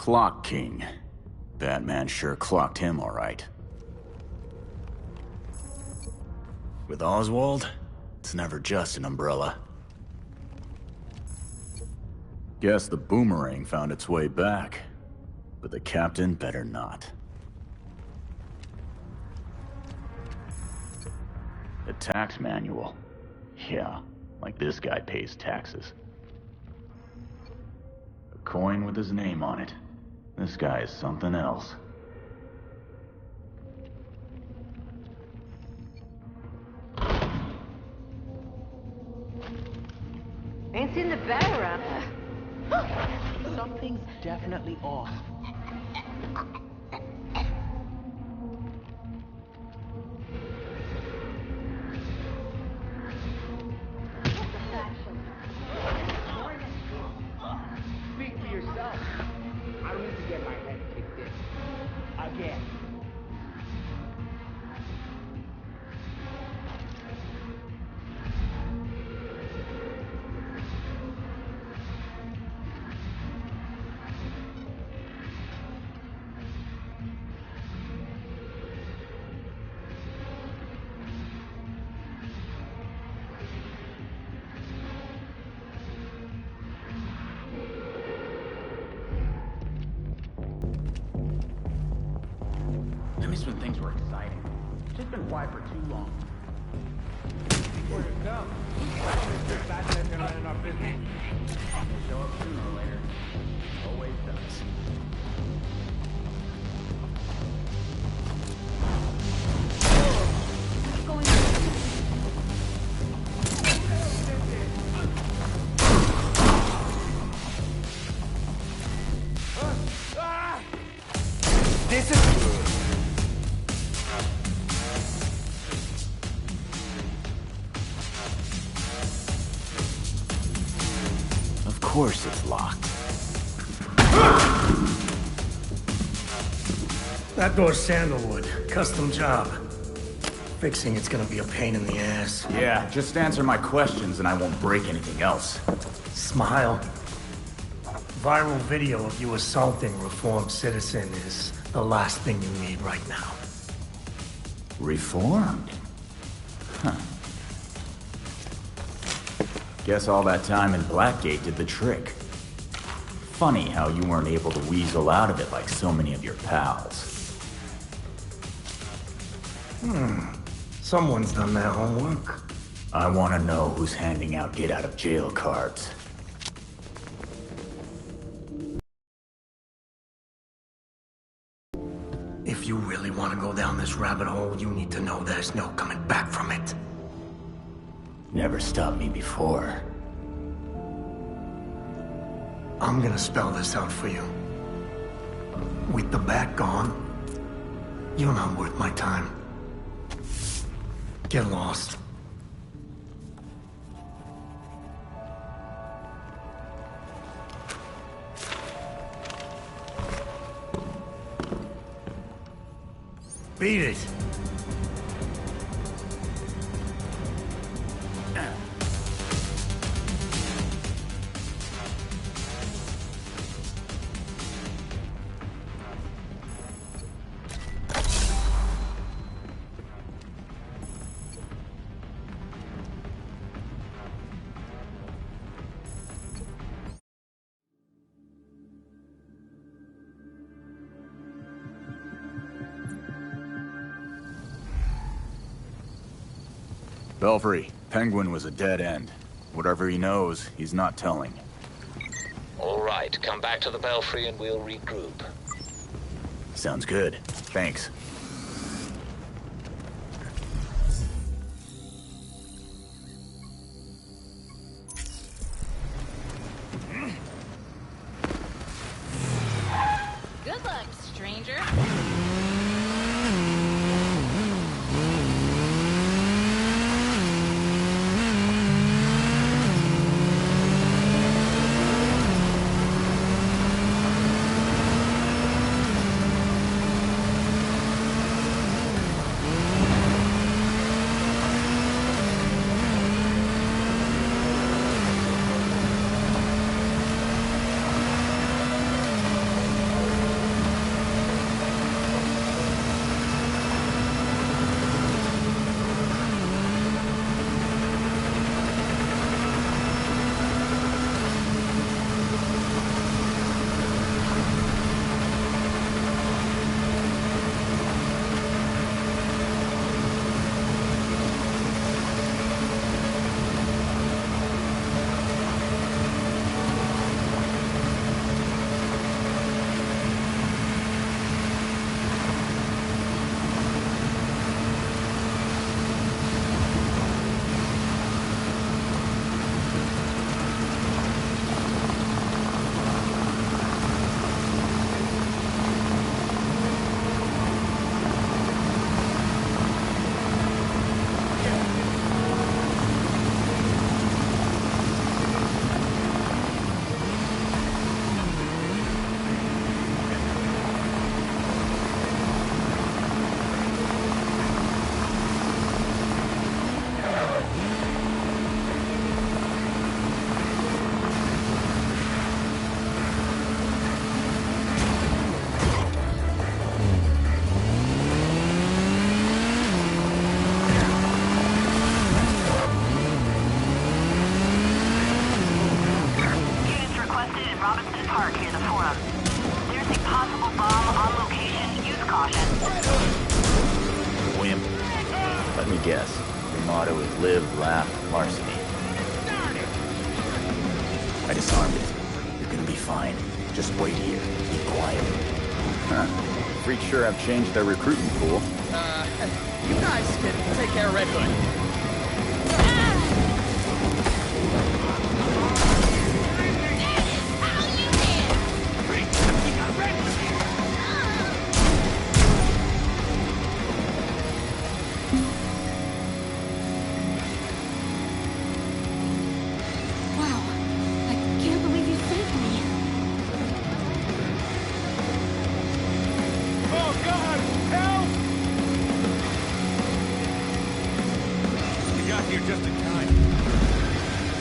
Clock King. Batman sure clocked him all right. With Oswald, it's never just an umbrella. Guess the boomerang found its way back, but the captain better not. The tax manual. Yeah, like this guy pays taxes. A coin with his name on it. This guy is something else. Ain't seen the bat around. Something's definitely off. Speak for yourself. I don't need to get my head kicked in. Again. I miss when things were exciting. It's just been quiet for too long. Where to go? Mr. Batman's gonna run our business. He'll show up sooner or later. Always does. This is... Of course it's locked. That door's sandalwood. Custom job. Fixing it's gonna be a pain in the ass. Yeah, just answer my questions and I won't break anything else. Smile. Viral video of you assaulting reformed citizen is the last thing you need right now. Reformed? Huh. Guess all that time in Blackgate did the trick. Funny how you weren't able to weasel out of it like so many of your pals. Someone's done their homework. I want to know who's handing out get-out-of-jail cards. If you really want to go down this rabbit hole, you need to know there's no coming back from it. Never stopped me before. I'm gonna spell this out for you. With the bat gone, you're not worth my time. Get lost. Beat it. Belfry, Penguin was a dead end. Whatever he knows, he's not telling. All right, come back to the Belfry and we'll regroup. Sounds good. Thanks. Good luck, stranger. guess. Your motto is live, laugh, larceny. I disarmed it. You're gonna be fine. Just wait here. Be quiet. Huh. Freaks sure have changed their recruiting pool. You guys can take care of Red Hood.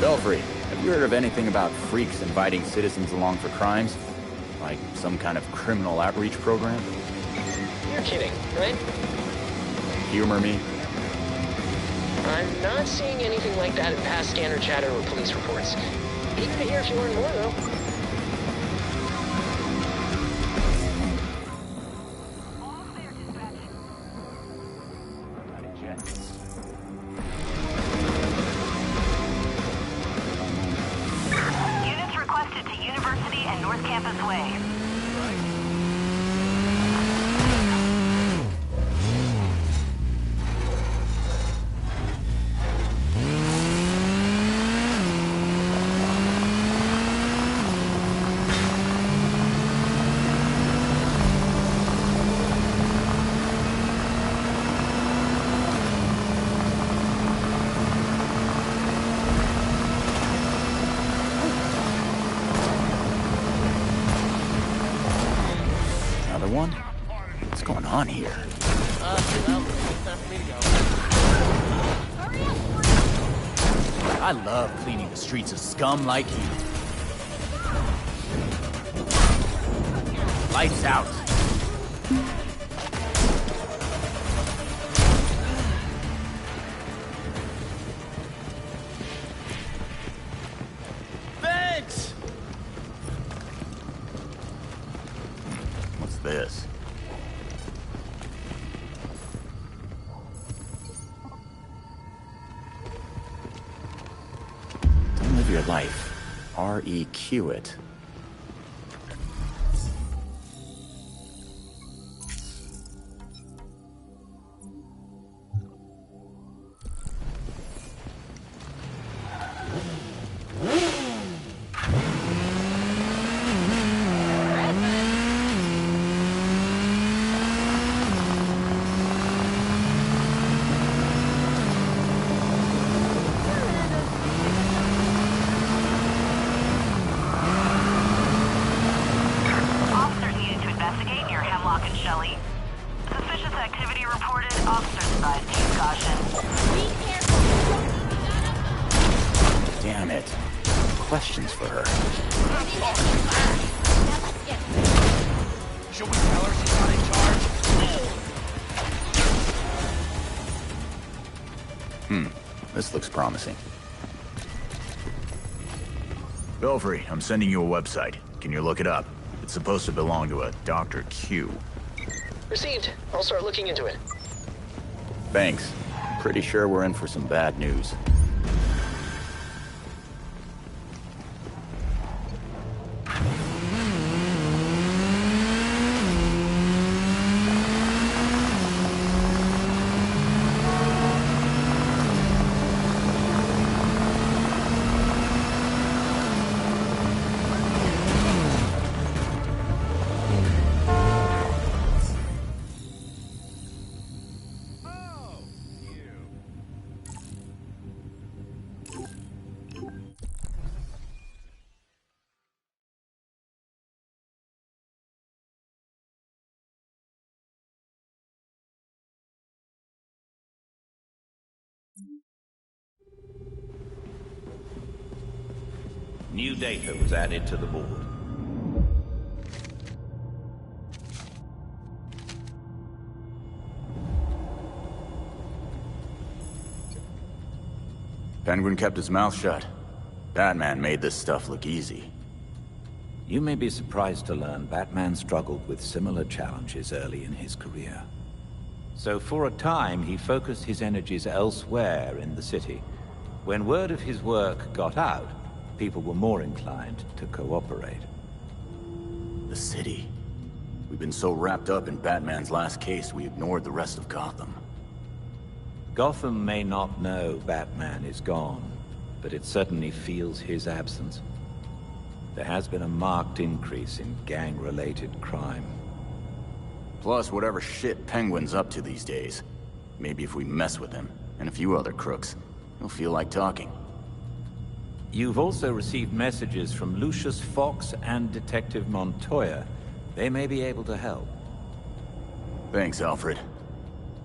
Belfry, have you heard of anything about freaks inviting citizens along for crimes? Like some kind of criminal outreach program? You're kidding, right? Humor me? I'm not seeing anything like that in past standard chatter or police reports. Eager to hear if you learn more, though. Units requested to University and North Campus Way. One? What's going on here? Well, it's time for me to go. I love cleaning the streets of scum like you. Lights out. Thanks! What's this? Don't live your life. REQ it. Suspicious activity reported. Officers advised to use caution. Be careful. Damn it. Questions for her. Now let's get Should we tell her she's not in charge? This looks promising. Belfry, I'm sending you a website. Can you look it up? It's supposed to belong to a Dr. Q. Received. I'll start looking into it. Thanks. Pretty sure we're in for some bad news. New data was added to the board. Penguin kept his mouth shut. Batman made this stuff look easy. You may be surprised to learn Batman struggled with similar challenges early in his career. So for a time, he focused his energies elsewhere in the city. When word of his work got out, people were more inclined to cooperate. The city. We've been so wrapped up in Batman's last case, we ignored the rest of Gotham. Gotham may not know Batman is gone, but it certainly feels his absence. There has been a marked increase in gang-related crime. Plus, whatever shit Penguin's up to these days. Maybe if we mess with him, and a few other crooks, he'll feel like talking. You've also received messages from Lucius Fox and Detective Montoya. They may be able to help. Thanks, Alfred.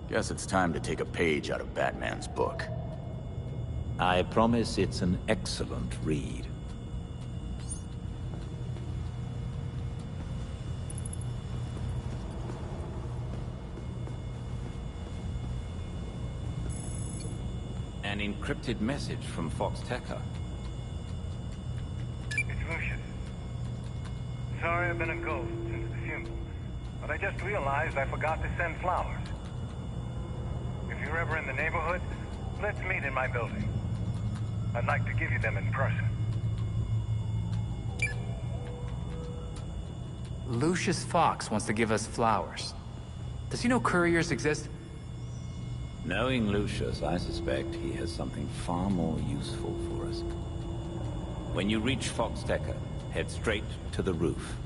Guess it's time to take a page out of Batman's book. I promise it's an excellent read. An encrypted message from Fox Tecker. It's Lucius. Sorry I've been a ghost since the funeral, but I just realized I forgot to send flowers. If you're ever in the neighborhood, let's meet in my building. I'd like to give you them in person. Lucius Fox wants to give us flowers. Does he know couriers exist? Knowing Lucius, I suspect he has something far more useful for us. When you reach Fox Tecker, head straight to the roof.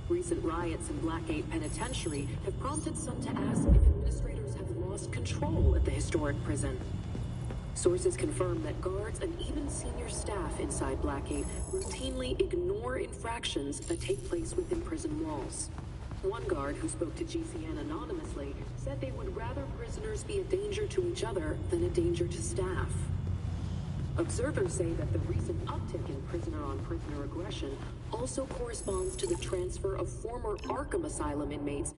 Recent riots in Blackgate Penitentiary have prompted some to ask if administrators have lost control at the historic prison. Sources confirm that guards and even senior staff inside Blackgate routinely ignore infractions that take place within prison walls. One guard who spoke to GCN anonymously said they would rather prisoners be a danger to each other than a danger to staff. Observers say that the recent uptick in prisoner-on-prisoner aggression also corresponds to the transfer of former Arkham Asylum inmates.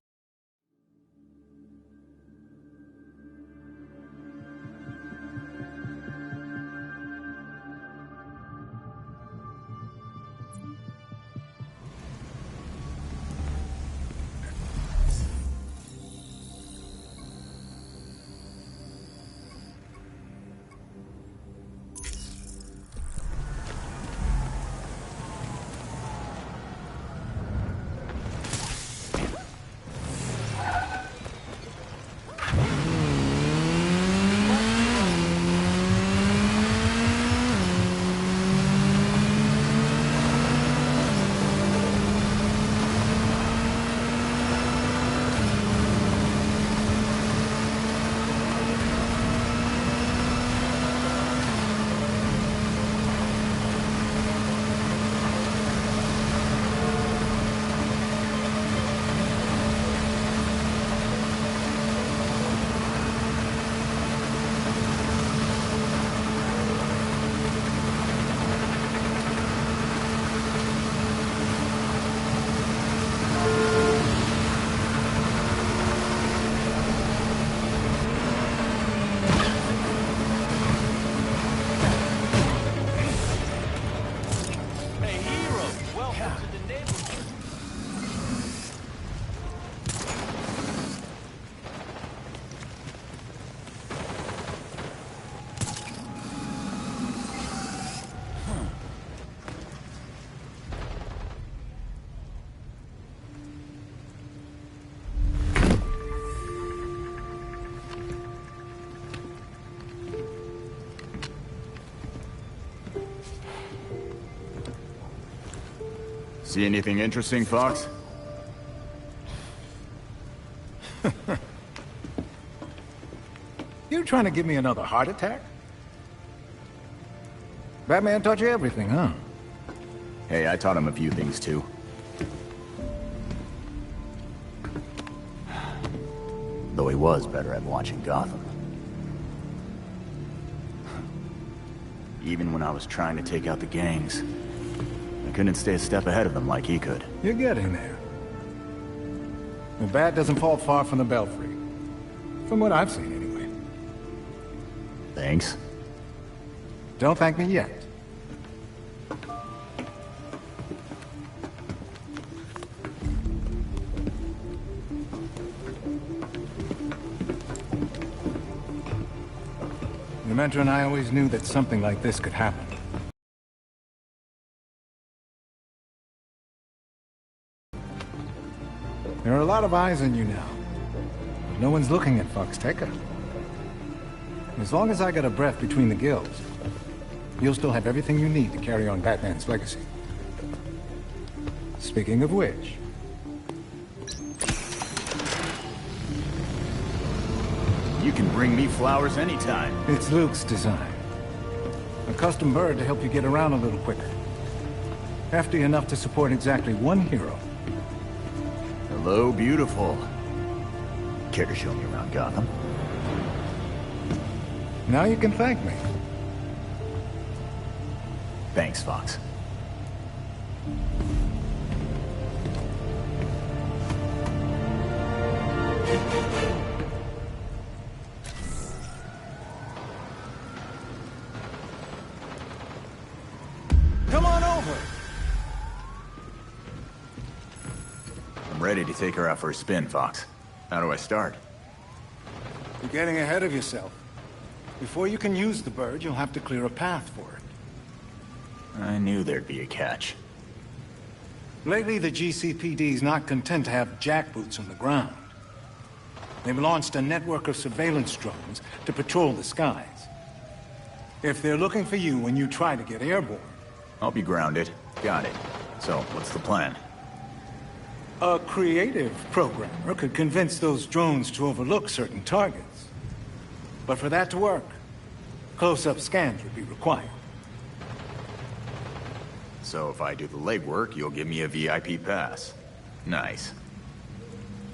See anything interesting, Fox? You trying to give me another heart attack? Batman taught you everything, huh? Hey, I taught him a few things too. Though he was better at watching Gotham. Even when I was trying to take out the gangs, I couldn't stay a step ahead of them like he could. You're getting there. The bat doesn't fall far from the belfry. From what I've seen, anyway. Thanks. Don't thank me yet. Dementor and I always knew that something like this could happen. There are a lot of eyes on you now. No one's looking at Foxteca. As long as I got a breath between the gills, you'll still have everything you need to carry on Batman's legacy. Speaking of which... You can bring me flowers anytime. It's Luke's design. A custom bird to help you get around a little quicker. Hefty enough to support exactly one hero. Hello, beautiful. Care to show me around Gotham? Now you can thank me. Thanks, Fox. Come on over. I'm ready to take her out for a spin, Fox. How do I start? You're getting ahead of yourself. Before you can use the bird, you'll have to clear a path for it. I knew there'd be a catch. Lately, the GCPD's not content to have jackboots on the ground. They've launched a network of surveillance drones to patrol the skies. If they're looking for you when you try to get airborne... I'll be grounded. Got it. So, what's the plan? A creative programmer could convince those drones to overlook certain targets. But for that to work, close-up scans would be required. So if I do the legwork, you'll give me a VIP pass. Nice.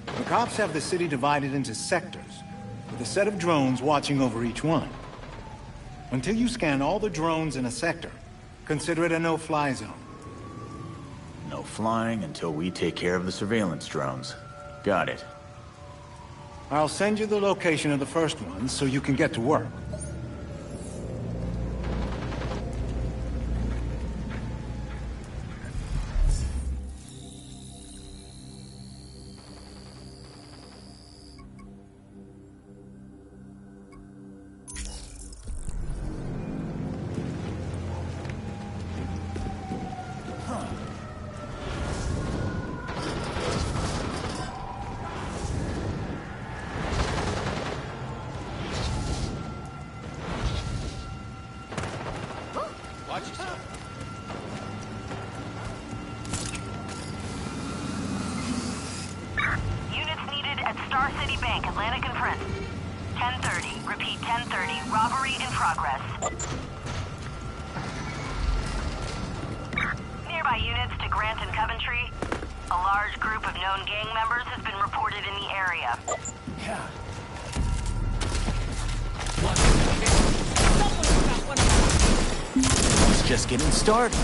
The cops have the city divided into sectors, with a set of drones watching over each one. Until you scan all the drones in a sector, consider it a no-fly zone. No flying until we take care of the surveillance drones. Got it. I'll send you the location of the first one so you can get to work. Just getting started.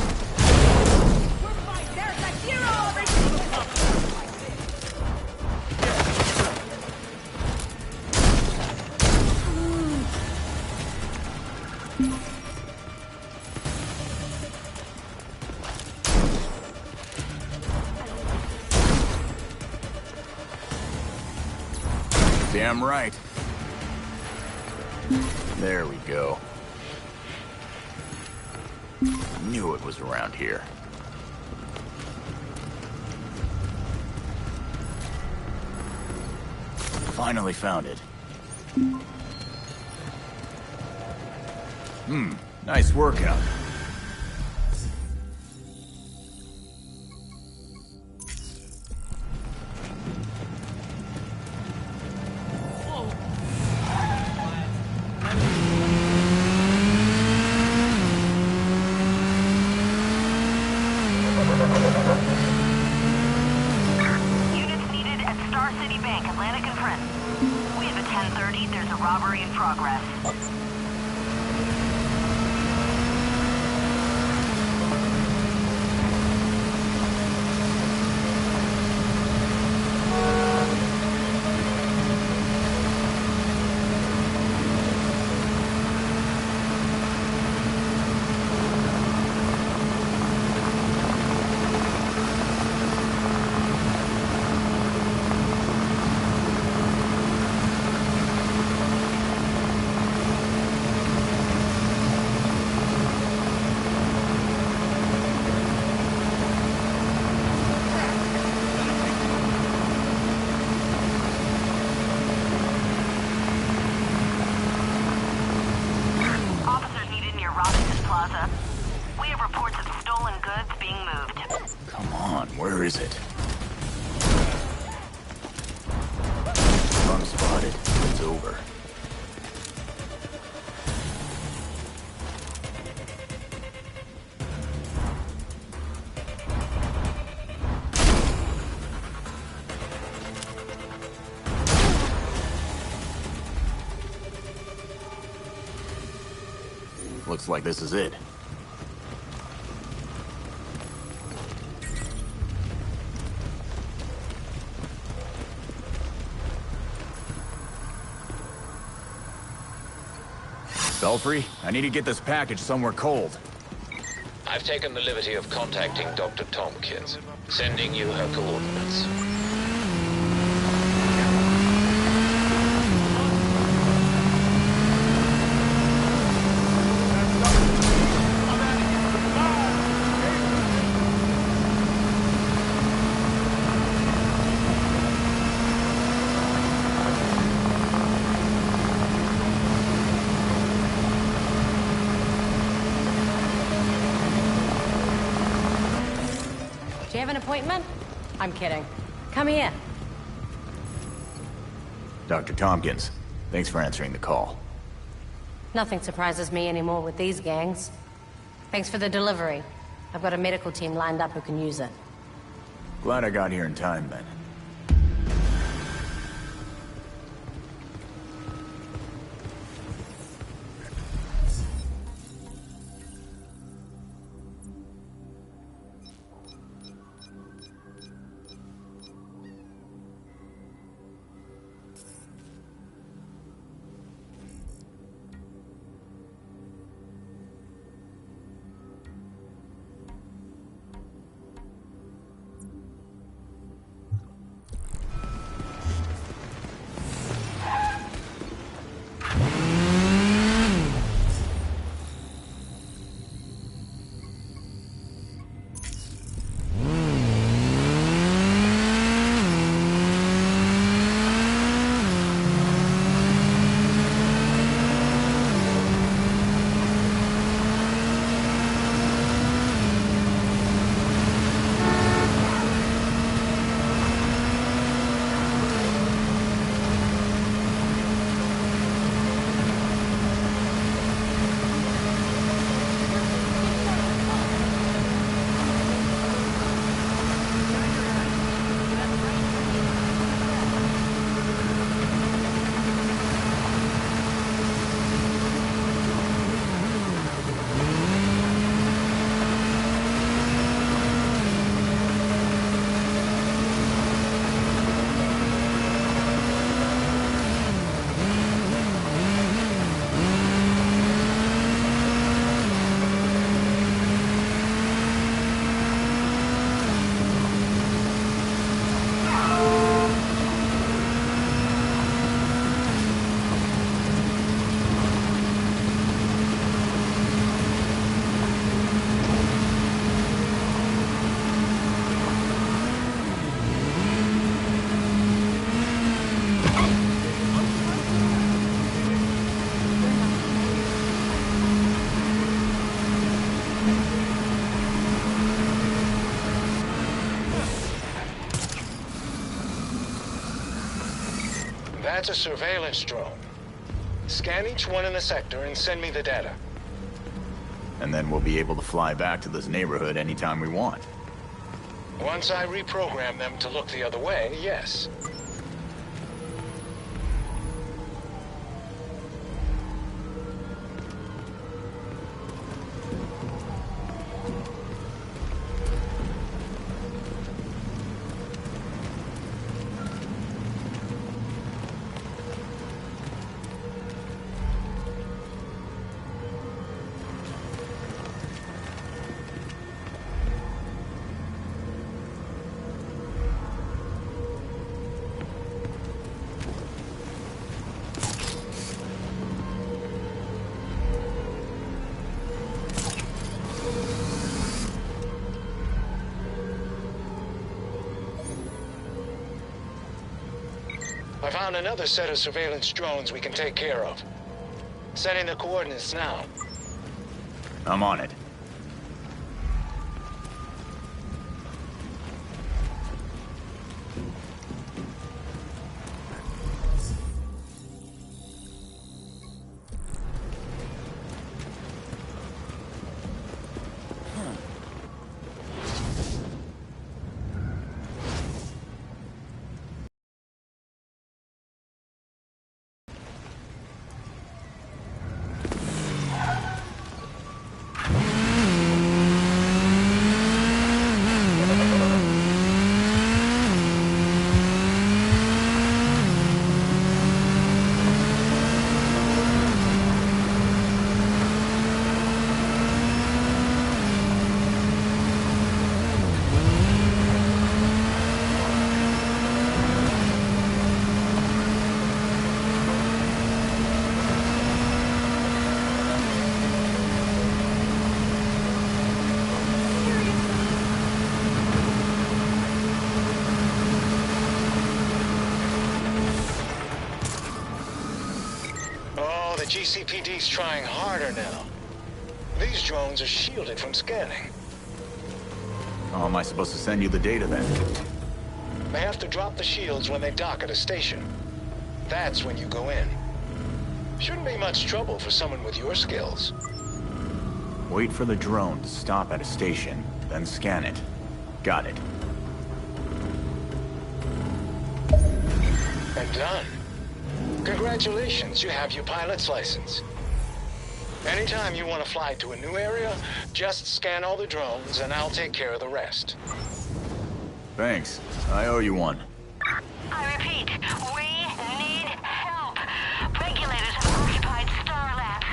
Damn right. There we go. Knew it was around here. Finally found it. Nice workout. over. Looks like this is it. Belfry, I need to get this package somewhere cold. I've taken the liberty of contacting Dr. Tompkins, sending you her coordinates. Do you have an appointment? I'm kidding. Come here. Dr. Tompkins, thanks for answering the call. Nothing surprises me anymore with these gangs. Thanks for the delivery. I've got a medical team lined up who can use it. Glad I got here in time, then. That's a surveillance drone. Scan each one in the sector and send me the data. And then we'll be able to fly back to this neighborhood anytime we want. Once I reprogram them to look the other way, yes. I found another set of surveillance drones we can take care of. Sending the coordinates now. I'm on it. GCPD's trying harder now. These drones are shielded from scanning. How am I supposed to send you the data then? They have to drop the shields when they dock at a station. That's when you go in. Shouldn't be much trouble for someone with your skills. Wait for the drone to stop at a station, then scan it. Got it. And done. Congratulations, you have your pilot's license. Anytime you want to fly to a new area, just scan all the drones and I'll take care of the rest. Thanks. I owe you one. I repeat, we need help. Regulators have occupied Star Labs.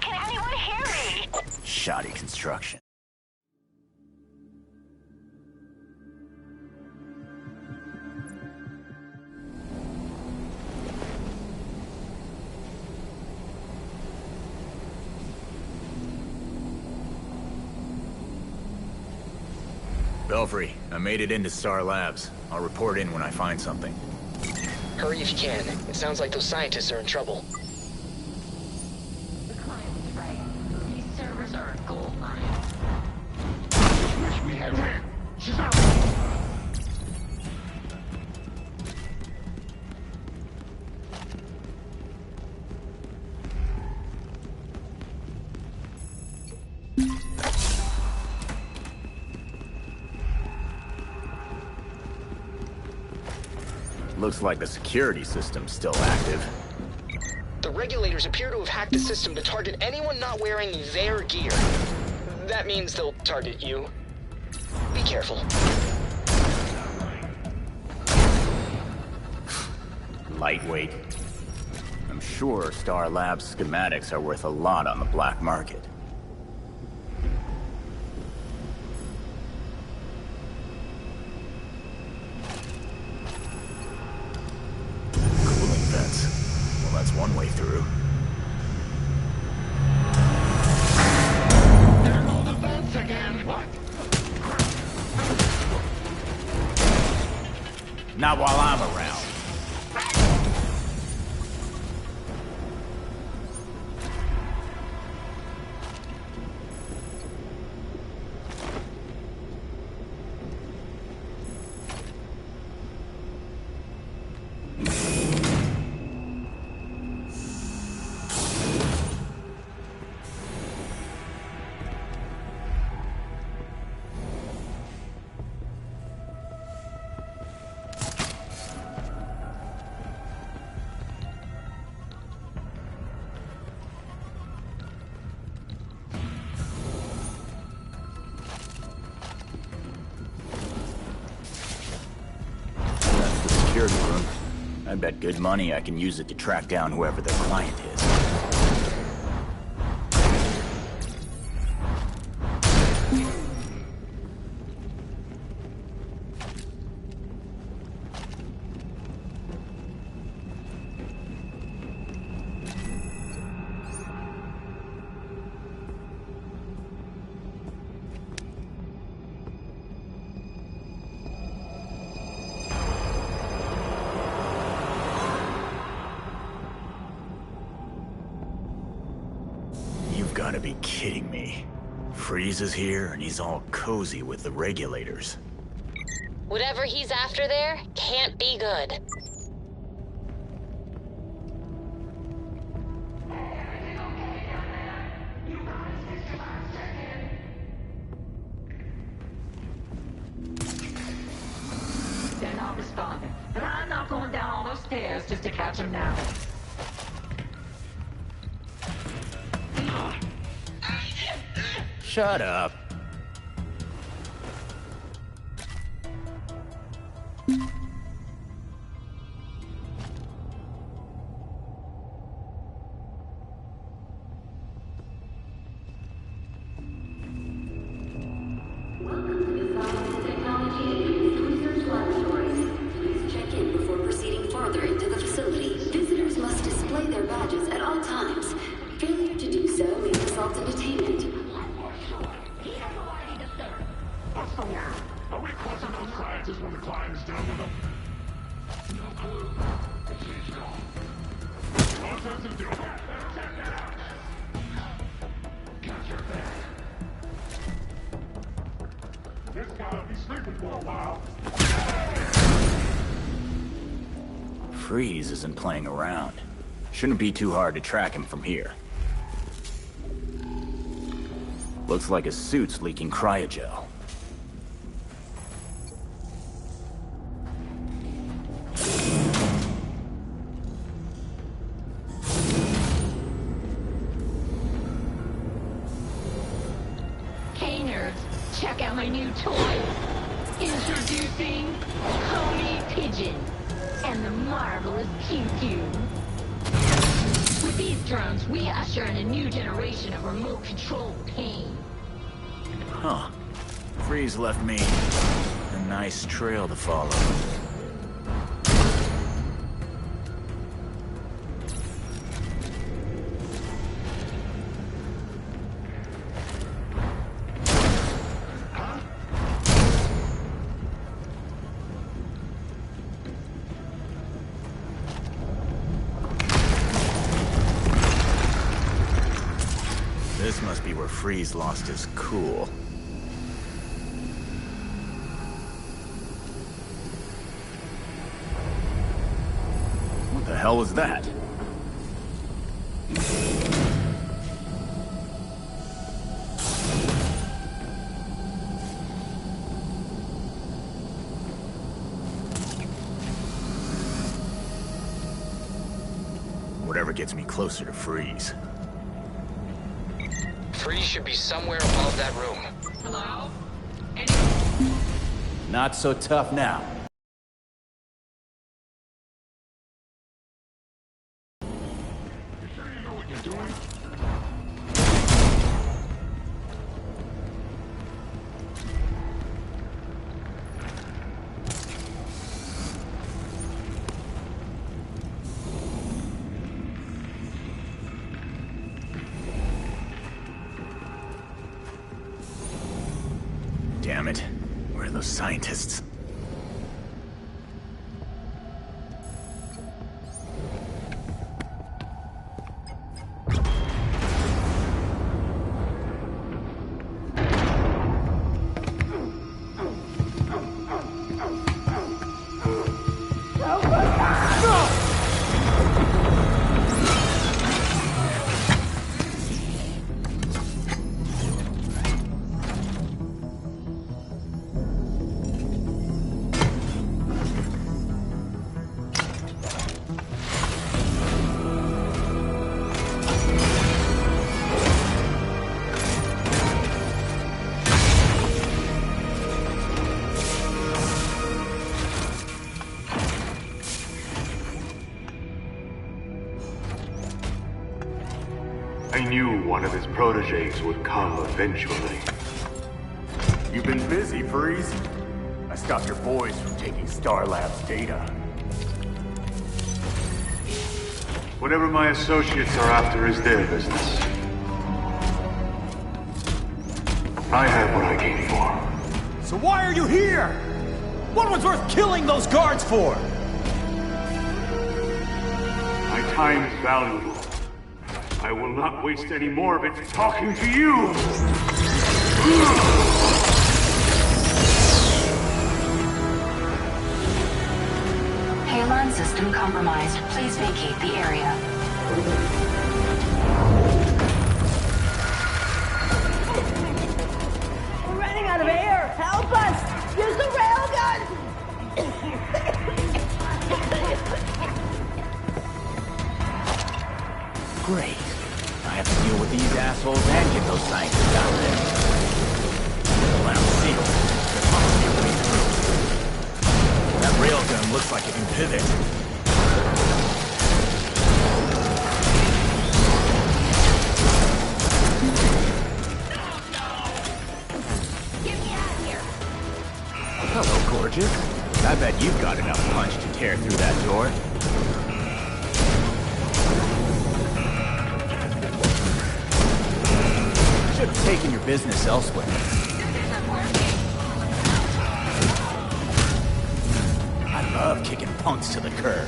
Can anyone hear me? Shoddy construction. Belfry, I made it into Star Labs. I'll report in when I find something. Hurry if you can. It sounds like those scientists are in trouble. The client was right. These servers are a gold mine. Wish we had ran. She's out. Looks like the security system's still active. The regulators appear to have hacked the system to target anyone not wearing their gear. That means they'll target you. Be careful. Lightweight. I'm sure Star Labs schematics are worth a lot on the black market. That's one way through. There go the vents again. What? Not while I'm around. Room. I bet good money I can use it to track down whoever their client is. Gotta be kidding me. Freeze is here and he's all cozy with the regulators. Whatever he's after there can't be good. They're not responding, but I'm not going down all those stairs just to catch them now. Shut up. Freeze isn't playing around. Shouldn't be too hard to track him from here. Looks like his suit's leaking cryogel. Hey nerds, check out my new toy. Introducing Coney Pigeon and the marvelous Pew Pew. With these drones, we usher in a new generation of remote-controlled pain. Huh. Freeze left me a nice trail to follow. This must be where Freeze lost his cool. What the hell was that? Whatever gets me closer to Freeze. Freeze should be somewhere above that room. Hello? Not so tough now. Damn it. Where are those scientists? I knew one of his proteges would come eventually. You've been busy, Freeze. I stopped your boys from taking Star Labs data. Whatever my associates are after is their business. I have what I came for. So why are you here? What was worth killing those guards for? My time is valuable. I will not waste any more of it talking to you! Halon system compromised. Please vacate the area. We're running out of air! Help us! Use the railgun! Great. I have to deal with these assholes and get those scientists out there. When I'm sealed, there must be a way through. That railgun looks like it can pivot. Get me out of here! Hello, gorgeous. I bet you've got enough punch to tear through that door. Should have taken your business elsewhere. I love kicking punks to the curb.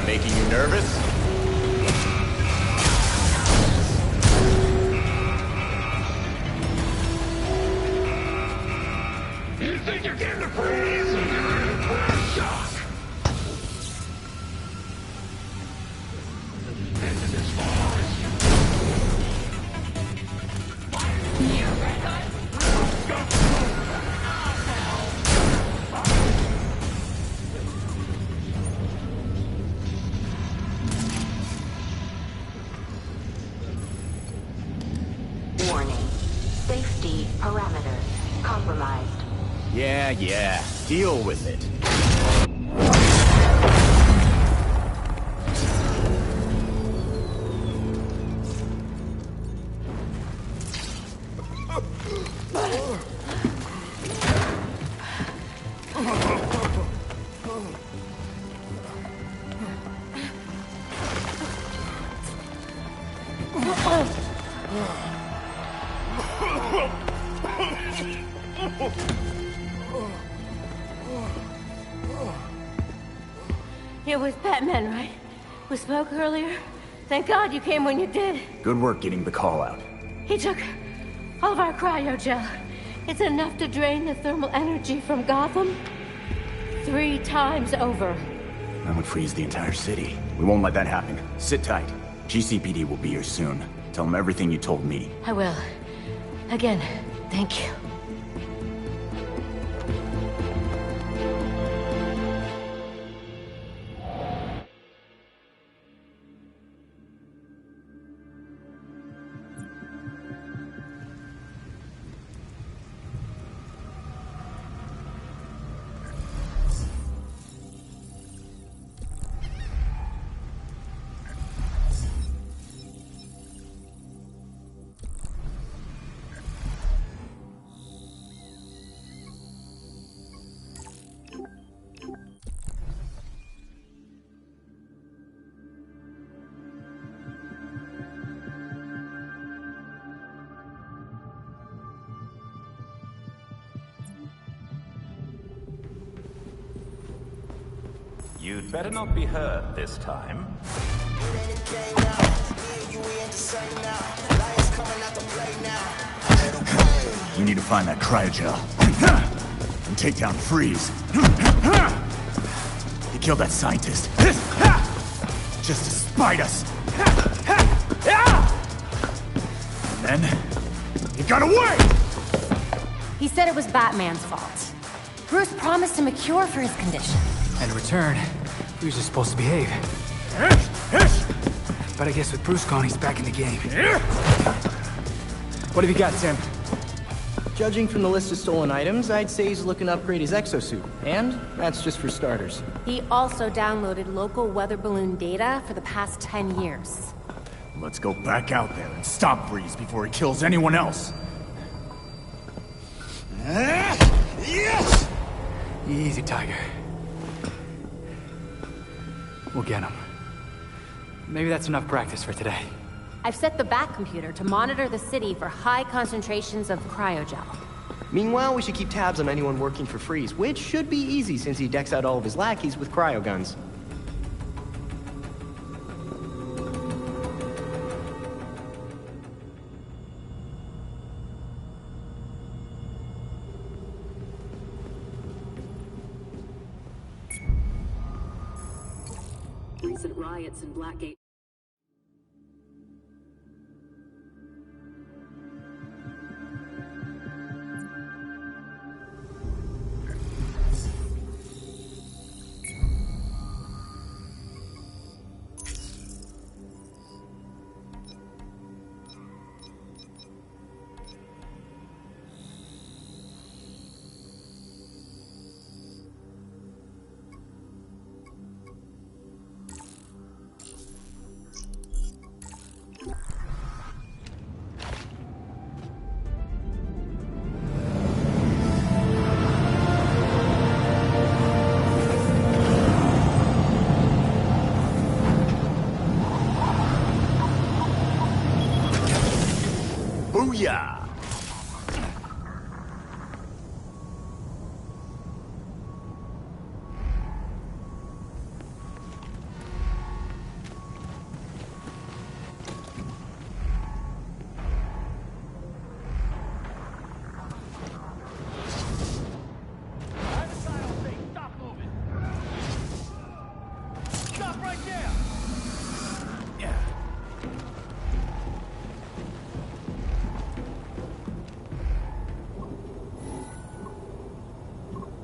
making you nervous? You think you're getting a freeze? You're in for shock. Into this forest. Warning. Safety parameters compromised. Yeah. Deal with it. You're with Batman, right? We spoke earlier. Thank God you came when you did. Good work getting the call out. He took all of our cryogel. It's enough to drain the thermal energy from Gotham 3 times over. That would freeze the entire city. We won't let that happen. Sit tight. GCPD will be here soon. Tell them everything you told me. I will. Again, thank you. You'd better not be hurt this time. We need to find that cryogel. And take down Freeze. He killed that scientist. Just to spite us. And then... he got away! He said it was Batman's fault. Bruce promised him a cure for his condition. And in return, he was just supposed to behave. But I guess with Bruce gone, he's back in the game. What have you got, Tim? Judging from the list of stolen items, I'd say he's looking to upgrade his exosuit. And that's just for starters. He also downloaded local weather balloon data for the past 10 years. Let's go back out there and stop Freeze before he kills anyone else. Yes! Easy, Tiger. We'll get him. Maybe that's enough practice for today. I've set the Bat computer to monitor the city for high concentrations of cryogel. Meanwhile, we should keep tabs on anyone working for Freeze, which should be easy since he decks out all of his lackeys with cryoguns. Recent riots in Blackgate.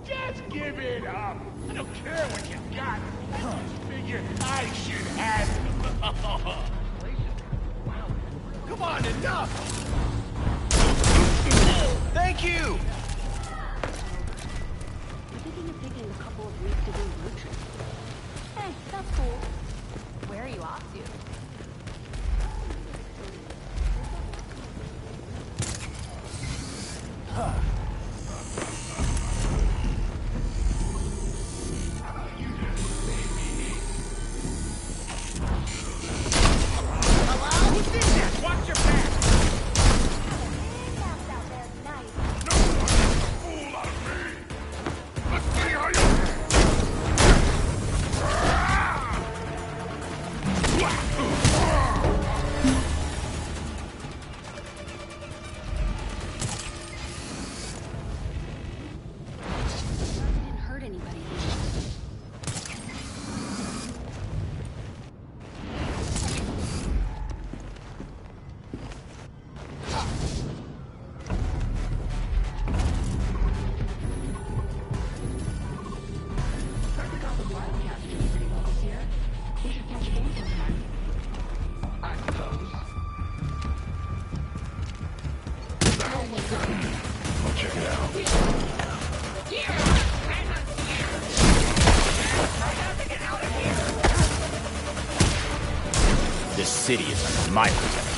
Just give it up. I don't care what you got. I just figured I should have it. Come on, enough! Thank you! We're thinking of taking a couple of weeks to do a road trip. Hey, that's cool. Where are you off to? Watch your back! Didn't hurt anybody. This city is under my protection.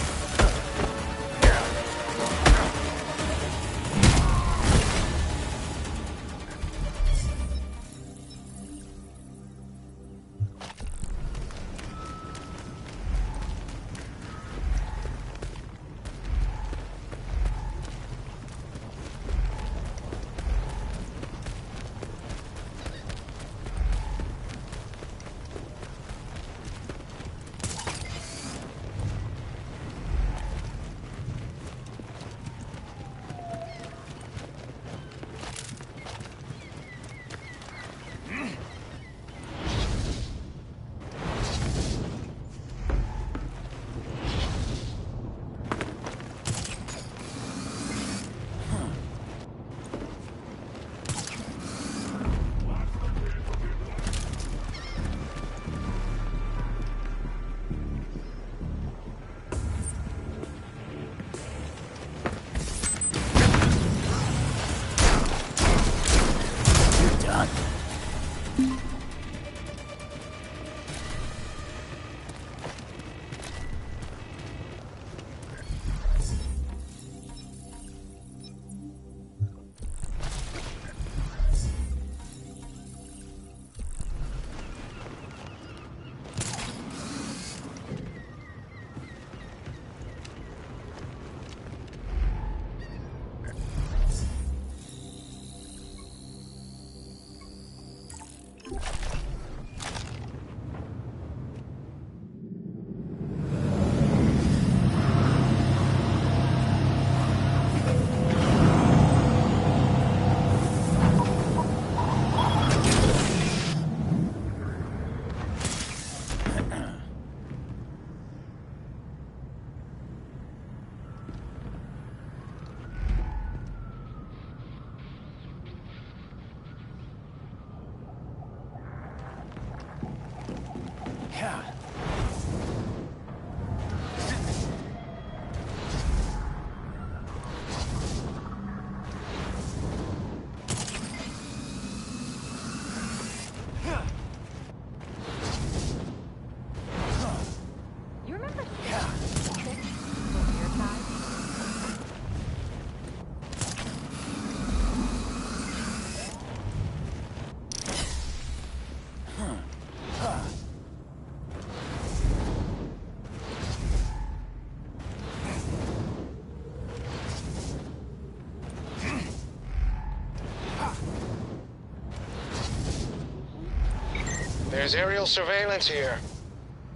There's aerial surveillance here.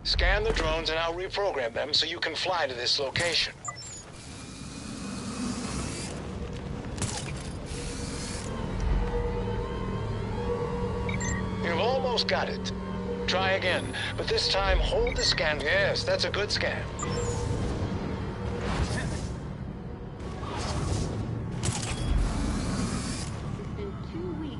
Scan the drones and I'll reprogram them so you can fly to this location. You've almost got it. Try again, but this time hold the scan. Yes, that's a good scan. It's been 2 weeks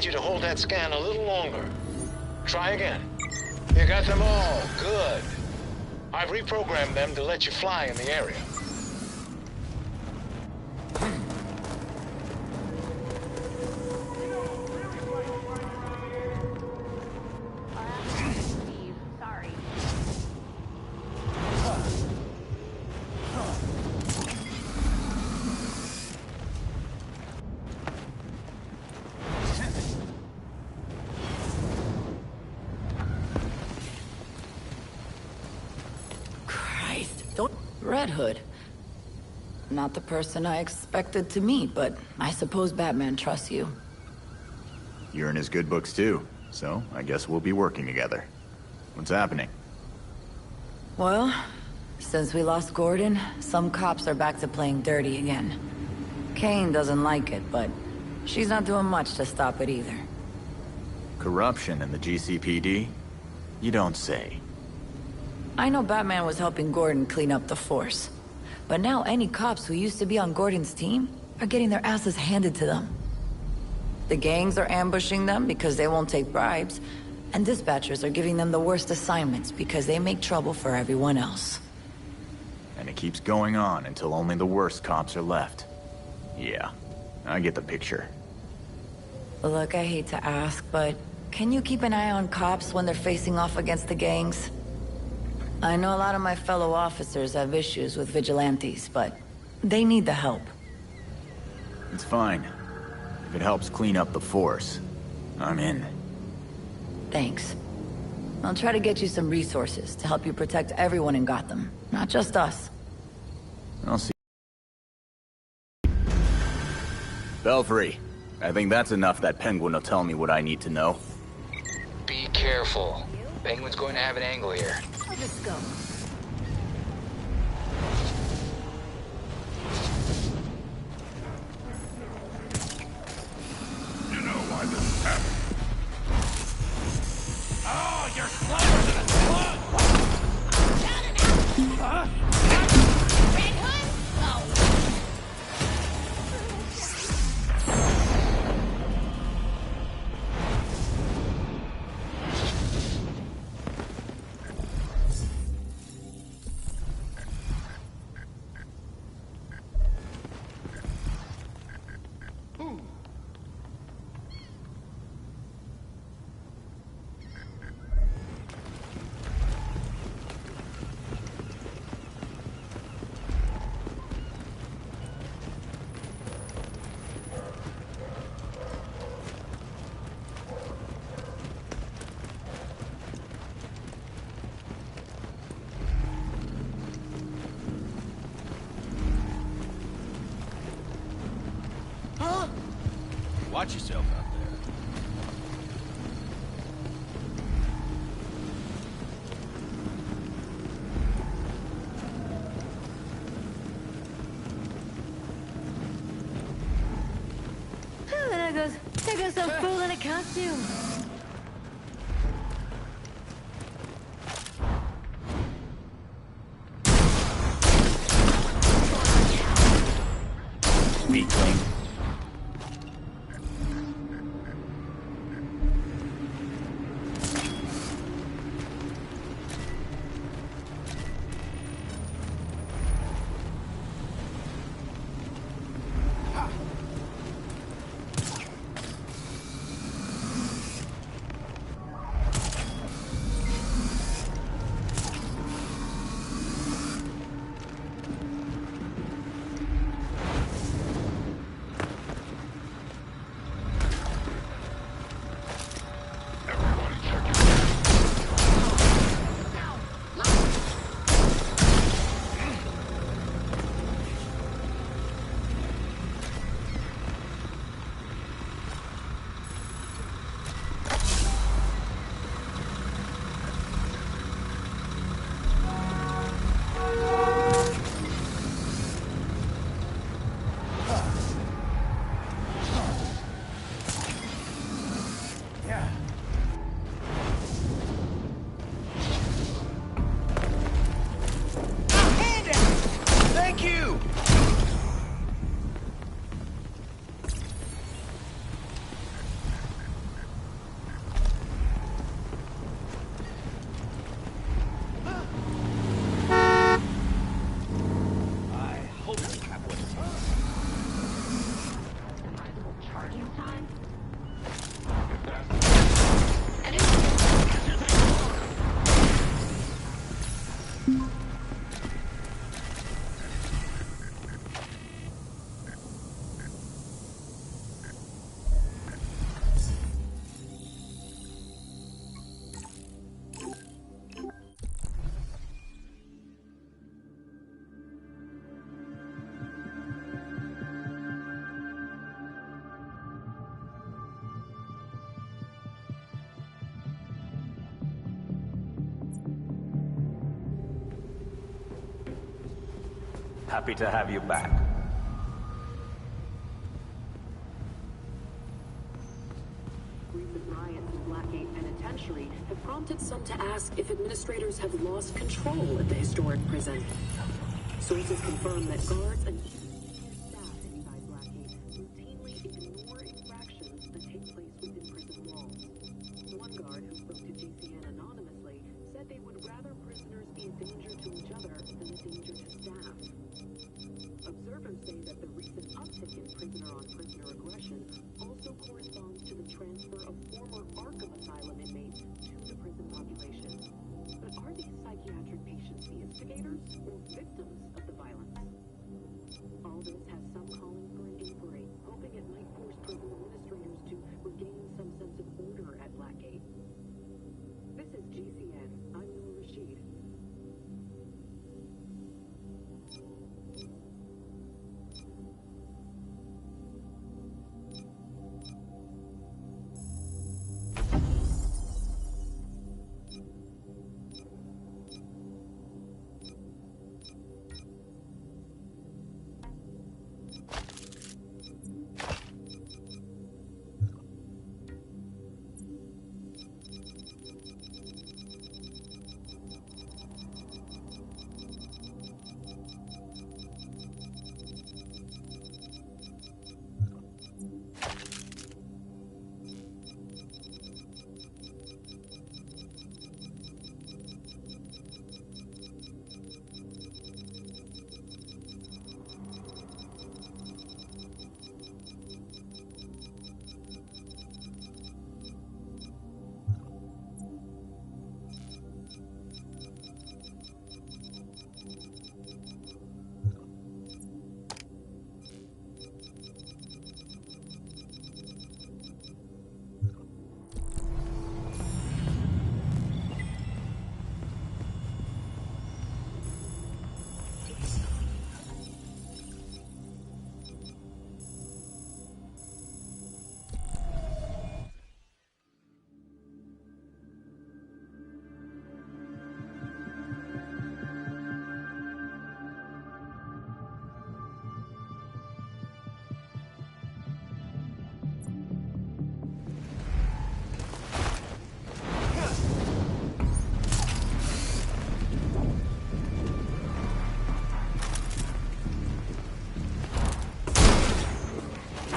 need you to hold that scan a little longer. Try again. You got them all. Good. I've reprogrammed them to let you fly in the area. Red Hood. Not the person I expected to meet, but I suppose Batman trusts you. You're in his good books too, so I guess we'll be working together. What's happening? Well, since we lost Gordon, some cops are back to playing dirty again. Kane doesn't like it, but she's not doing much to stop it either. Corruption in the GCPD? You don't say. I know Batman was helping Gordon clean up the force, but now any cops who used to be on Gordon's team are getting their asses handed to them. The gangs are ambushing them because they won't take bribes, and dispatchers are giving them the worst assignments because they make trouble for everyone else. And it keeps going on until only the worst cops are left. Yeah, I get the picture. Look, I hate to ask, but can you keep an eye on cops when they're facing off against the gangs? I know a lot of my fellow officers have issues with vigilantes, but they need the help. It's fine. If it helps clean up the force, I'm in. Thanks. I'll try to get you some resources to help you protect everyone in Gotham, not just us. I'll see. Belfry, I think that's enough that Penguin will tell me what I need to know. Be careful. Penguin's going to have an angle here. Let's go. You know why this happened? Oh, you're slower than a slug! Huh? Red Hood? Oh. Watch yourself out there. There goes some fool in a costume. Weakling. Happy to have you back. Recent riots in Blackgate Penitentiary have prompted some to ask if administrators have lost control at the historic prison. Sources confirm that guards and staff inside Blackgate routinely ignore infractions that take place within prison walls. One guard who spoke to JCN anonymously said they would rather prisoners be a danger to each other than a danger to staff. Observers say that the recent uptick in prisoner-on-prisoner aggression also corresponds to the transfer of former Arkham Asylum inmates to the prison population. But are these psychiatric patients the instigators or victims of the violence? All this has some calling for an inquiry, hoping it might force prison administrators to regain some sense of order at Blackgate. This is GCN. I'm Noor Rashid.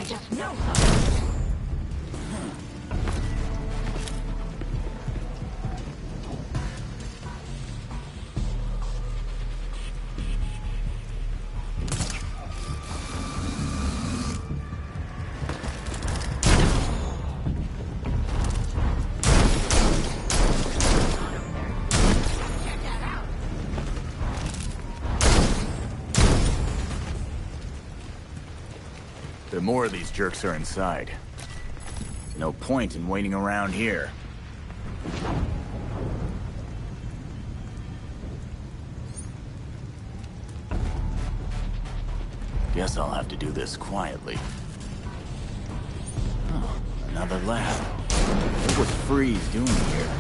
Just know something. The more of these jerks are inside. No point in waiting around here. Guess I'll have to do this quietly. Oh, another lab. What's Freeze doing here?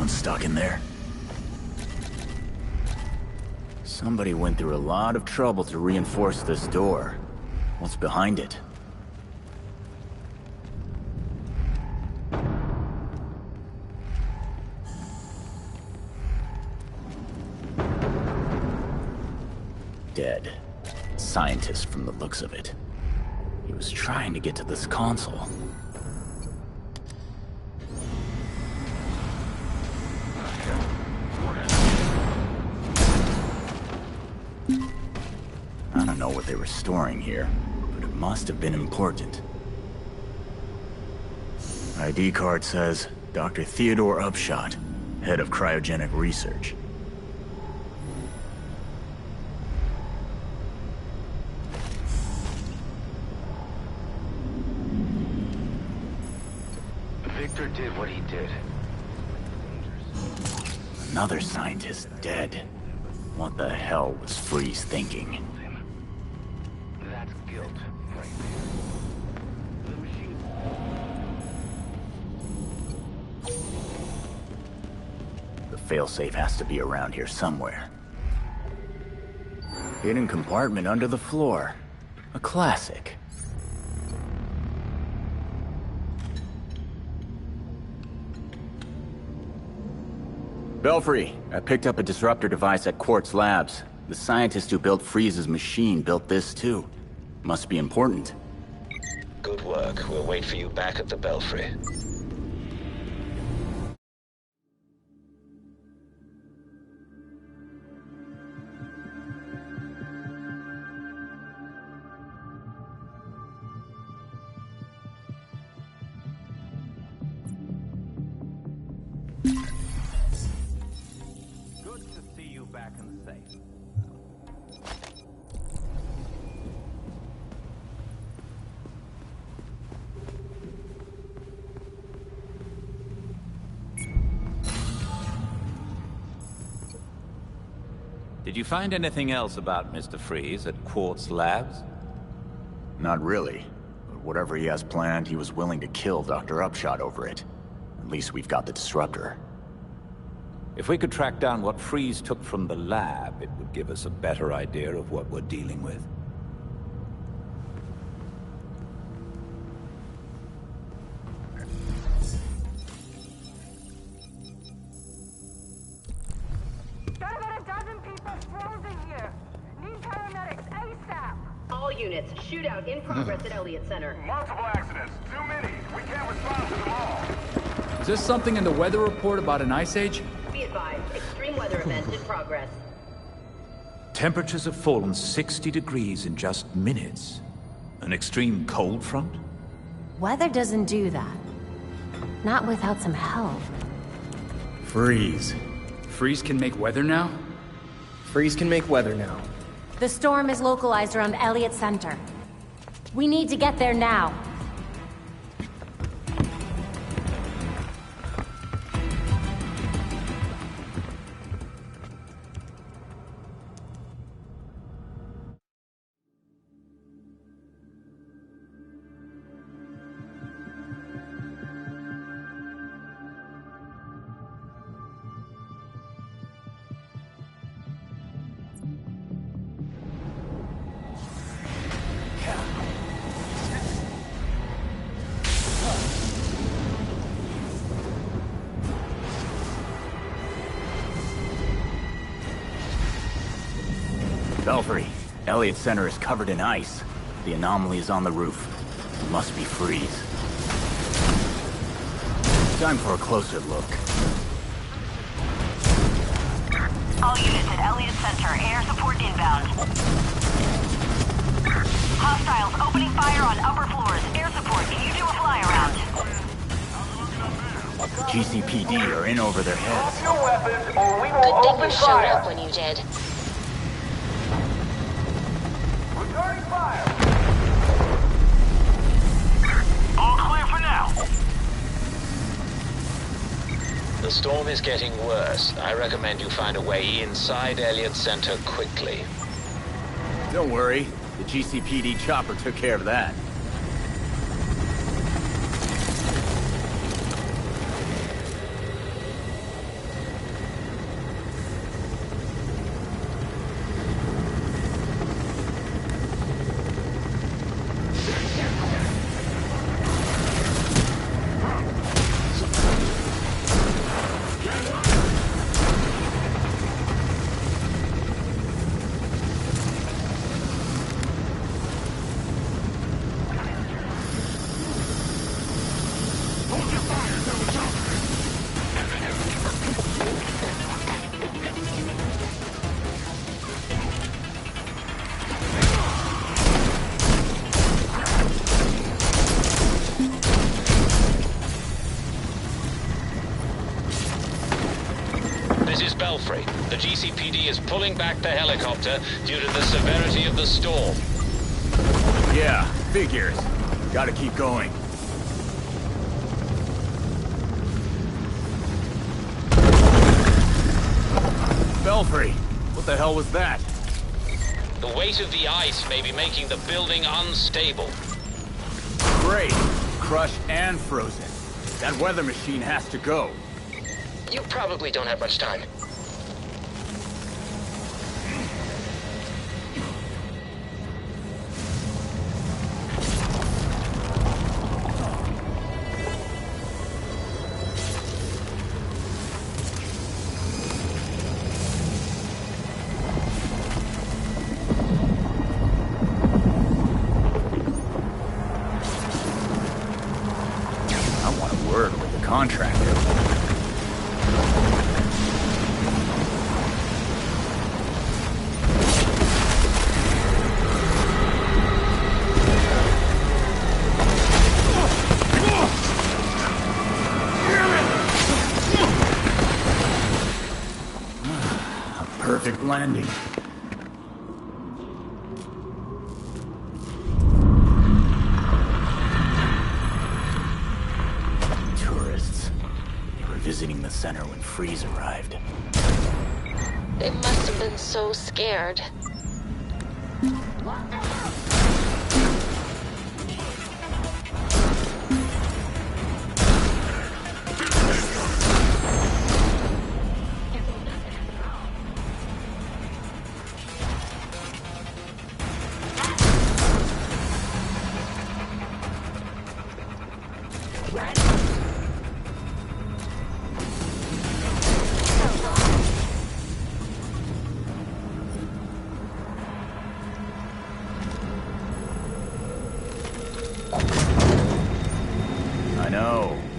Stuck in there? Somebody went through a lot of trouble to reinforce this door. What's behind it? Dead. Scientist from the looks of it. He was trying to get to this console. I don't know what they were storing here, but it must have been important. ID card says Dr. Theodore Upshot, head of cryogenic research. Victor did what he did. Another scientist dead. What the hell was Freeze thinking? That's guilt right there. The machine. The failsafe has to be around here somewhere. Hidden compartment under the floor. A classic. Belfry, I picked up a disruptor device at Quartz Labs. The scientist who built Freeze's machine built this too. Must be important. Good work. We'll wait for you back at the Belfry. Good to see you back and safe. Did you find anything else about Mr. Freeze at Quartz Labs? Not really. But whatever he has planned, he was willing to kill Dr. Upshot over it. At least we've got the disruptor. If we could track down what Freeze took from the lab, it would give us a better idea of what we're dealing with. Got about a dozen people frozen here. Need paramedics ASAP. All units, shootout in progress at Elliott Center. Multiple accidents. Too many. We can't respond to them all. Is there something in the weather report about an ice age? Be advised, extreme weather event in progress. Temperatures have fallen 60 degrees in just minutes. An extreme cold front? Weather doesn't do that. Not without some help. Freeze. Freeze can make weather now? Freeze can make weather now. The storm is localized around Elliott Center. We need to get there now. Belfry, Elliott Center is covered in ice. The anomaly is on the roof. It must be Freeze. Time for a closer look. All units at Elliott Center, air support inbound. Hostiles opening fire on upper floors. Air support, can you do a fly around? GCPD are in over their heads. Your weapons, or we will Good thing open you showed fire. up when you did. Returning fire. All clear for now. The storm is getting worse. I recommend you find a way inside Elliott Center quickly. Don't worry, the GCPD chopper took care of that. This is Belfry. The GCPD is pulling back the helicopter due to the severity of the storm. Yeah, figures. Gotta keep going. Belfry, what the hell was that? The weight of the ice may be making the building unstable. Great. Crushed and frozen. That weather machine has to go. You probably don't have much time. Contractor. A perfect landing. Visiting the center when Freeze arrived. They must have been so scared.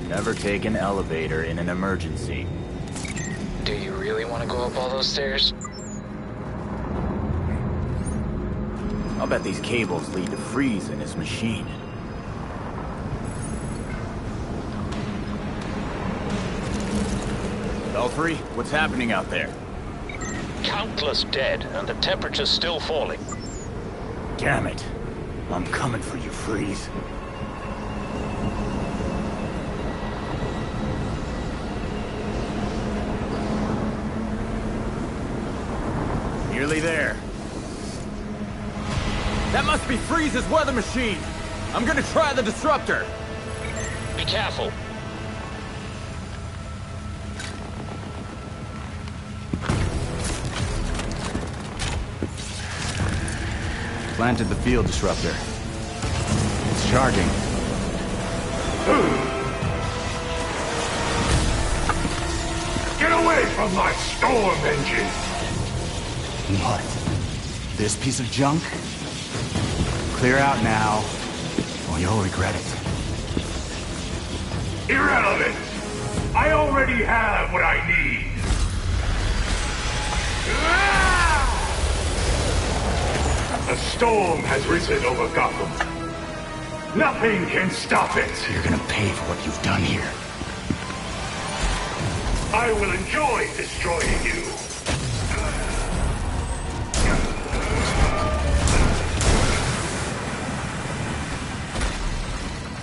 Never take an elevator in an emergency. Do you really want to go up all those stairs? I'll bet these cables lead to Freeze and his machine. Belfry, what's happening out there? Countless dead, and the temperature's still falling. Damn it. I'm coming for you, Freeze. Nearly there. That must be Freeze's weather machine! I'm gonna try the disruptor! Be careful. Planted the field disruptor. It's charging. Get away from my storm engine! What? This piece of junk? Clear out now, or you'll regret it. Irrelevant! I already have what I need! A storm has risen over Gotham. Nothing can stop it! You're gonna pay for what you've done here. I will enjoy destroying you!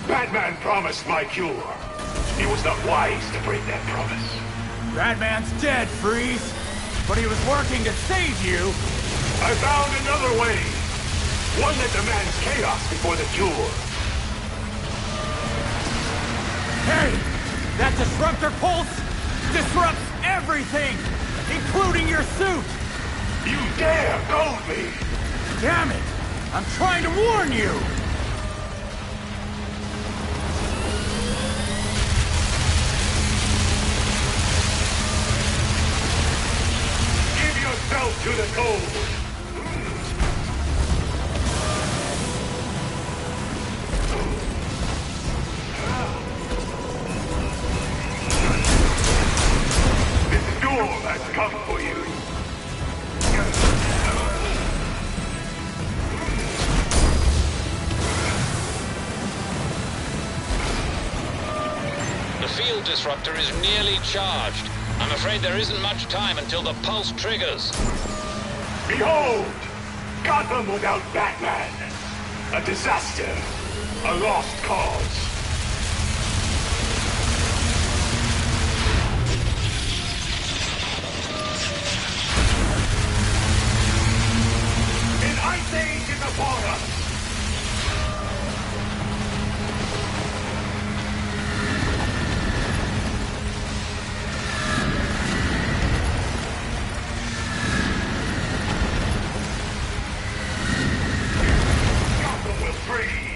Batman promised my cure. He was not wise to break that promise. Batman's dead, Freeze! But he was working to save you! I found another way. One that demands chaos before the cure. Hey! That disruptor pulse disrupts everything! Including your suit! You dare goad me! Damn it! I'm trying to warn you! To the cold. The storm has come for you. The field disruptor is nearly charged. I'm afraid there isn't much time until the pulse triggers. Behold! Gotham without Batman! A disaster! A lost cause! stage in the water! Gotham will freeze!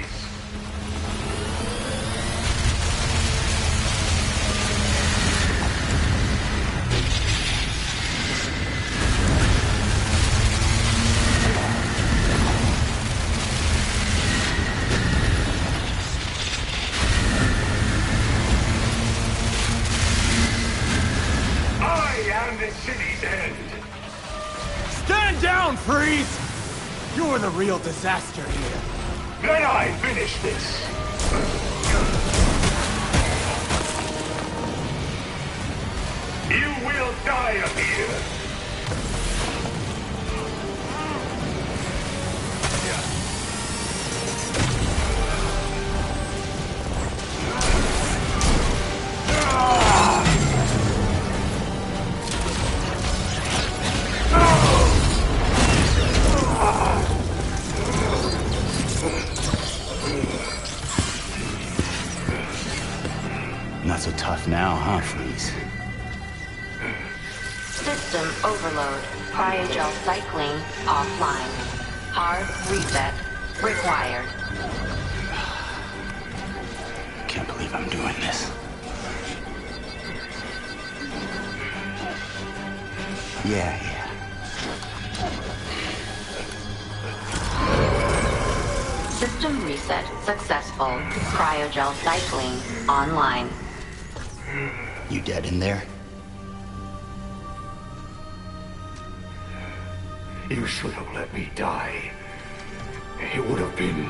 I am the city's end! Stand down, Freeze! You're the real disaster here. Then I finish this! You will die up here! Not so tough now, huh, Freeze? System overload. Cryogel cycling offline. Hard reset required. Can't believe I'm doing this. Yeah. System reset successful. Cryogel cycling online. You dead in there? You should have let me die. It would have been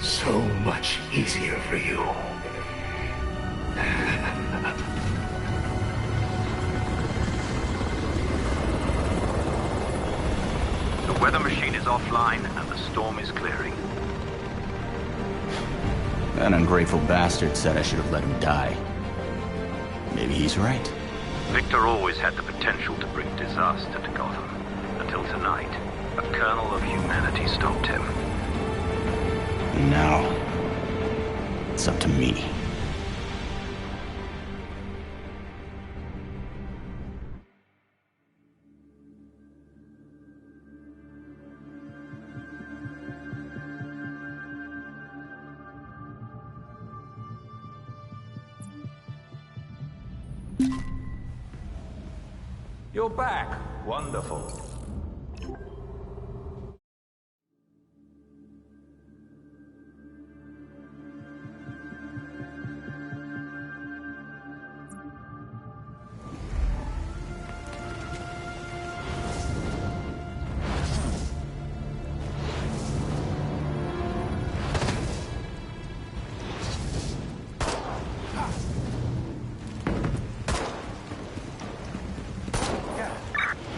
so much easier for you. The weather machine is offline and the storm is clearing. That ungrateful bastard said I should have let him die. Maybe he's right. Victor always had the potential to bring disaster to Gotham. Until tonight, a kernel of humanity stopped him. And now, it's up to me. You're back. Wonderful.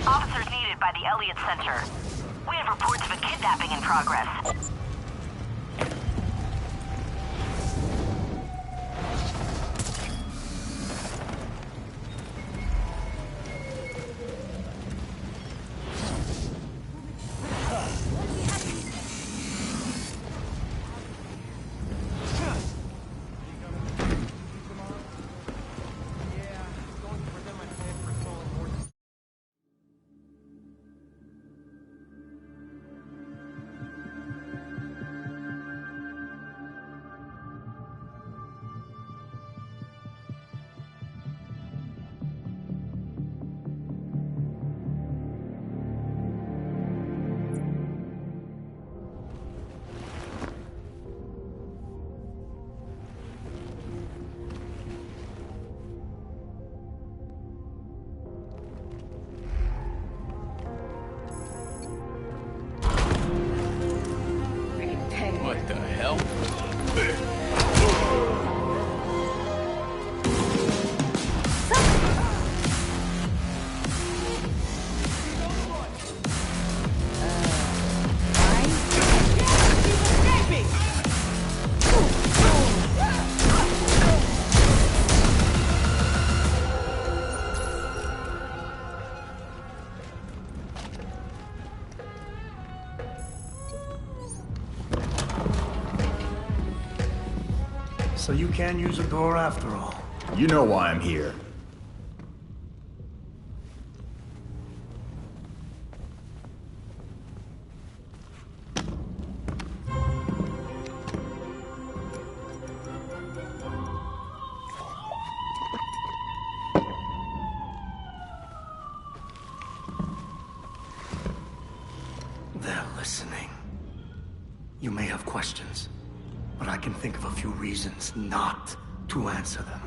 Officers needed by the Elliott Center. We have reports of a kidnapping in progress. What the hell? So you can't use a door after all. You know why I'm here. They're listening. You may have questions, but I can think of a few reasons not to answer them.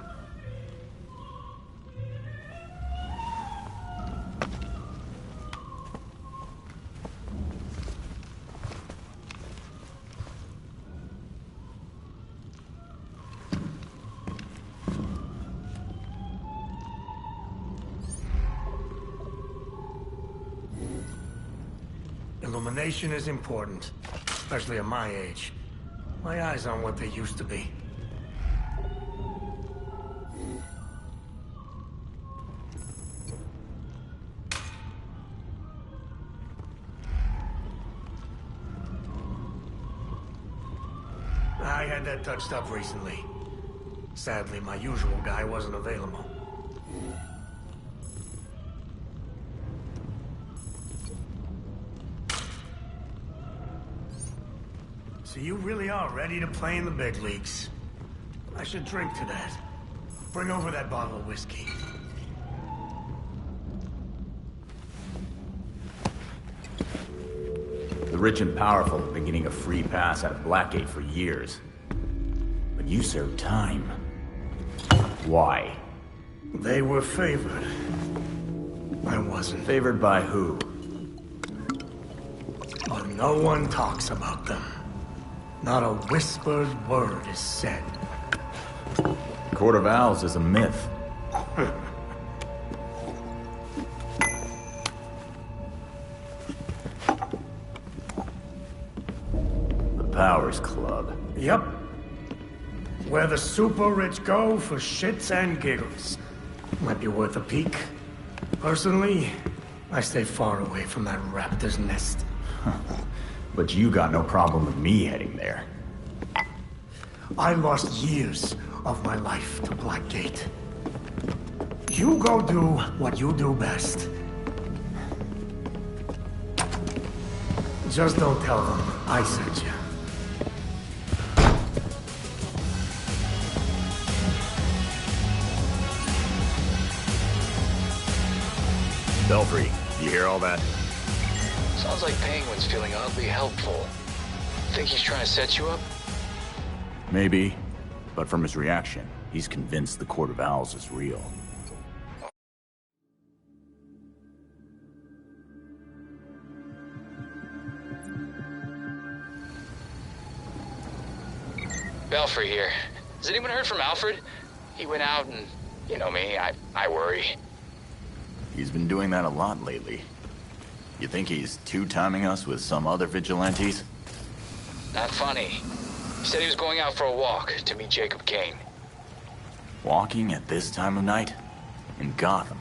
Illumination is important, especially at my age. My eyes aren't what they used to be. I had that touched up recently. Sadly, my usual guy wasn't available. So you really are ready to play in the big leagues. I should drink to that. Bring over that bottle of whiskey. The rich and powerful have been getting a free pass out of Blackgate for years. But you served time. Why? They were favored. I wasn't. Favored by who? But no one talks about them. Not a whispered word is said. Court of Owls is a myth. The Powers Club. Yep. Where the super rich go for shits and giggles. Might be worth a peek. Personally, I stay far away from that raptor's nest. But you got no problem with me heading there. I lost years of my life to Blackgate. You go do what you do best. Just don't tell them I sent you. Belfry, you hear all that? Sounds like Penguin's feeling oddly helpful. Think he's trying to set you up? Maybe. But from his reaction, he's convinced the Court of Owls is real. Belfry here. Has anyone heard from Alfred? He went out and, you know me, I worry. He's been doing that a lot lately. You think he's two-timing us with some other vigilantes? Not funny. He said he was going out for a walk to meet Jacob Kane. Walking at this time of night? In Gotham?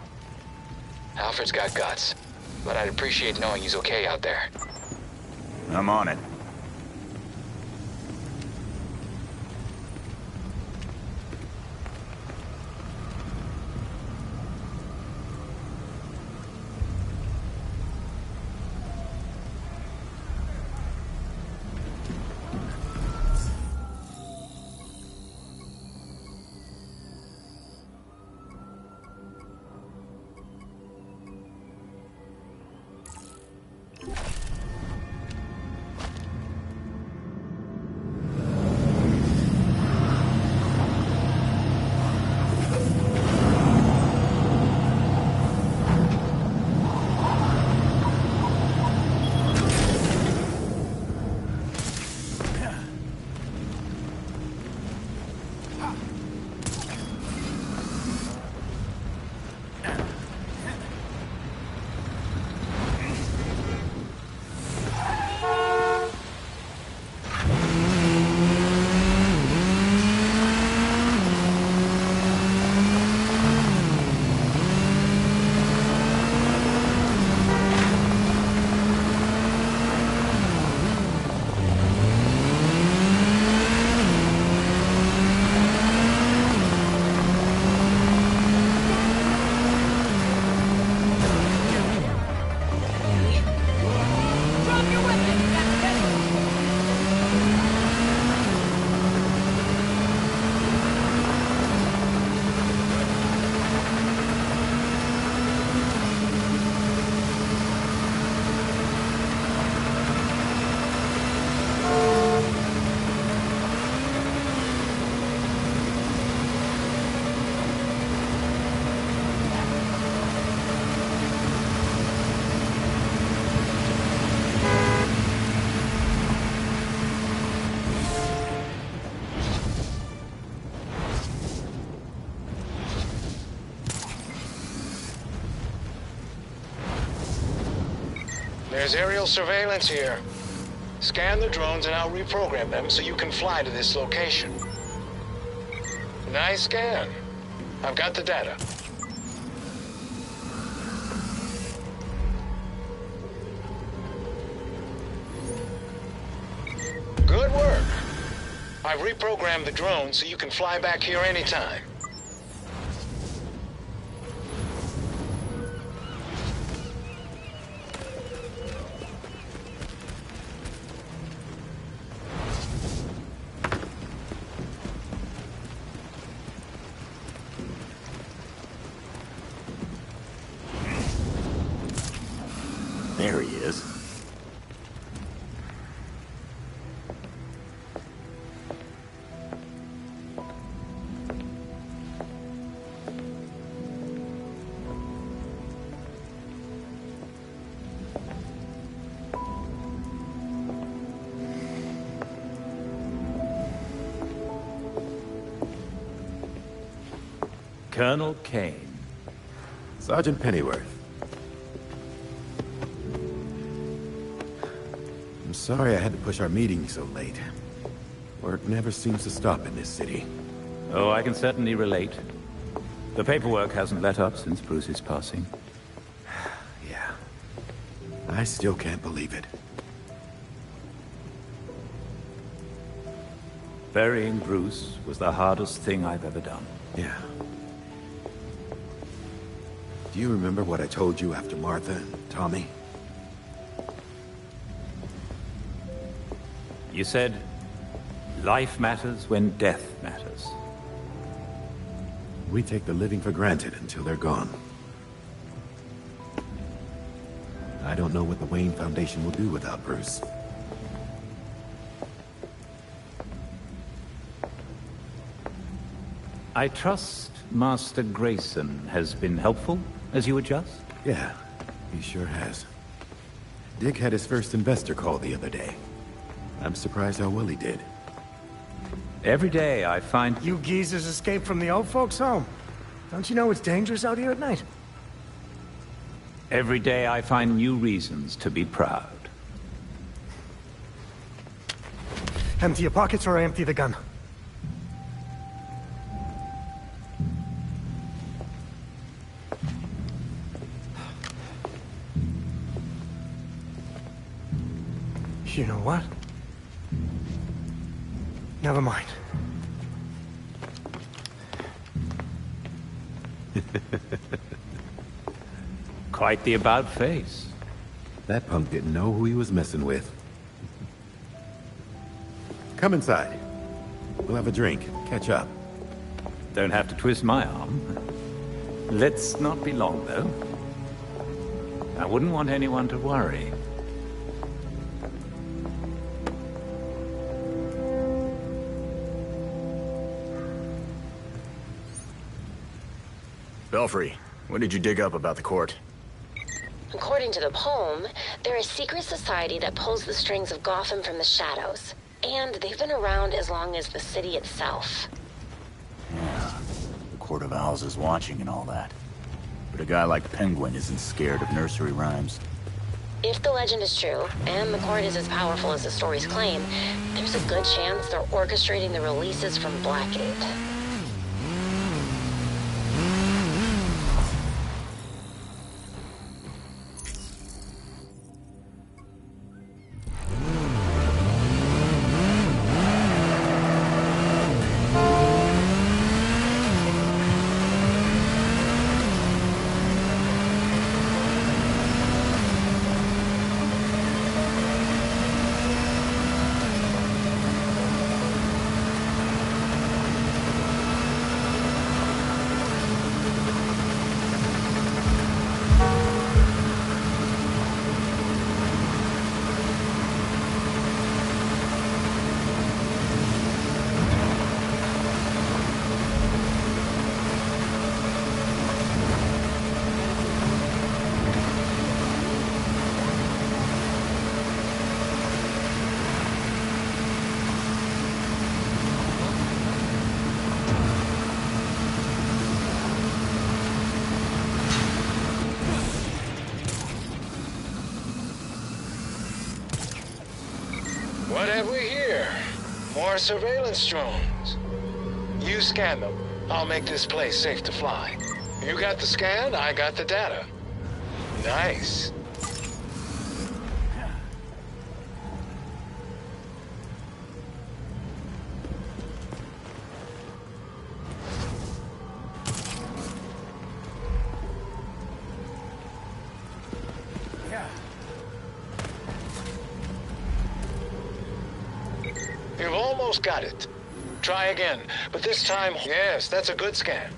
Alfred's got guts, but I'd appreciate knowing he's okay out there. I'm on it. There's aerial surveillance here. Scan the drones and I'll reprogram them so you can fly to this location. Nice scan. I've got the data. Good work. I've reprogrammed the drone so you can fly back here anytime. There he is. Colonel Kane. Sergeant Pennyworth. I'm sorry I had to push our meeting so late. Work never seems to stop in this city. Oh, I can certainly relate. The paperwork hasn't let up since Bruce's passing. Yeah. I still can't believe it. Burying Bruce was the hardest thing I've ever done. Yeah. Do you remember what I told you after Martha and Tommy? You said, life matters when death matters. We take the living for granted until they're gone. I don't know what the Wayne Foundation will do without Bruce. I trust Master Grayson has been helpful as you adjust? Yeah, he sure has. Dick had his first investor call the other day. I'm surprised how well he did. Every day I find... You geezers escaped from the old folks' home. Don't you know it's dangerous out here at night? Every day I find new reasons to be proud. Empty your pockets or I empty the gun. You know what? Never mind. Quite the about-face. That punk didn't know who he was messing with. Come inside. We'll have a drink, catch up. Don't have to twist my arm. Let's not be long, though. I wouldn't want anyone to worry. Belfry, what did you dig up about the court? According to the poem, they're a secret society that pulls the strings of Gotham from the shadows. And they've been around as long as the city itself. Yeah, the Court of Owls is watching and all that. But a guy like Penguin isn't scared of nursery rhymes. If the legend is true, and the court is as powerful as the stories claim, there's a good chance they're orchestrating the releases from Blackgate. have we here? More surveillance drones. You scan them. I'll make this place safe to fly. You got the scan, I got the data. Nice. You've almost got it. Try again, but this time, yes, that's a good scan.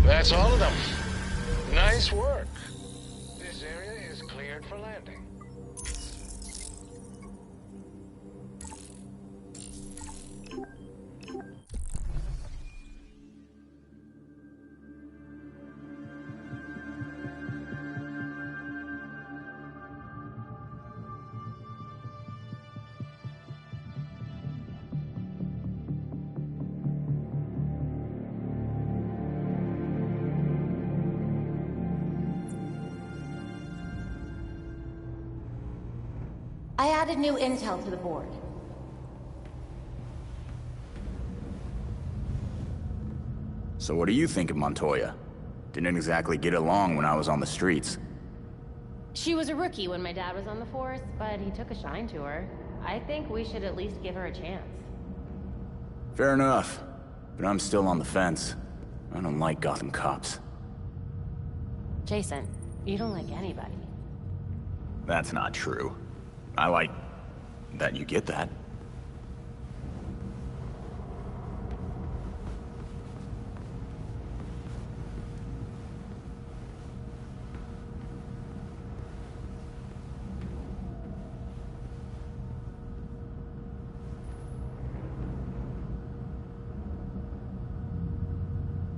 That's all of them. Nice work. This area is cleared for landing. I added new intel to the board. So what do you think of Montoya? Didn't exactly get along when I was on the streets. She was a rookie when my dad was on the force, but he took a shine to her. I think we should at least give her a chance. Fair enough, but I'm still on the fence. I don't like Gotham cops. Jason, you don't like anybody. That's not true. I like that you get that.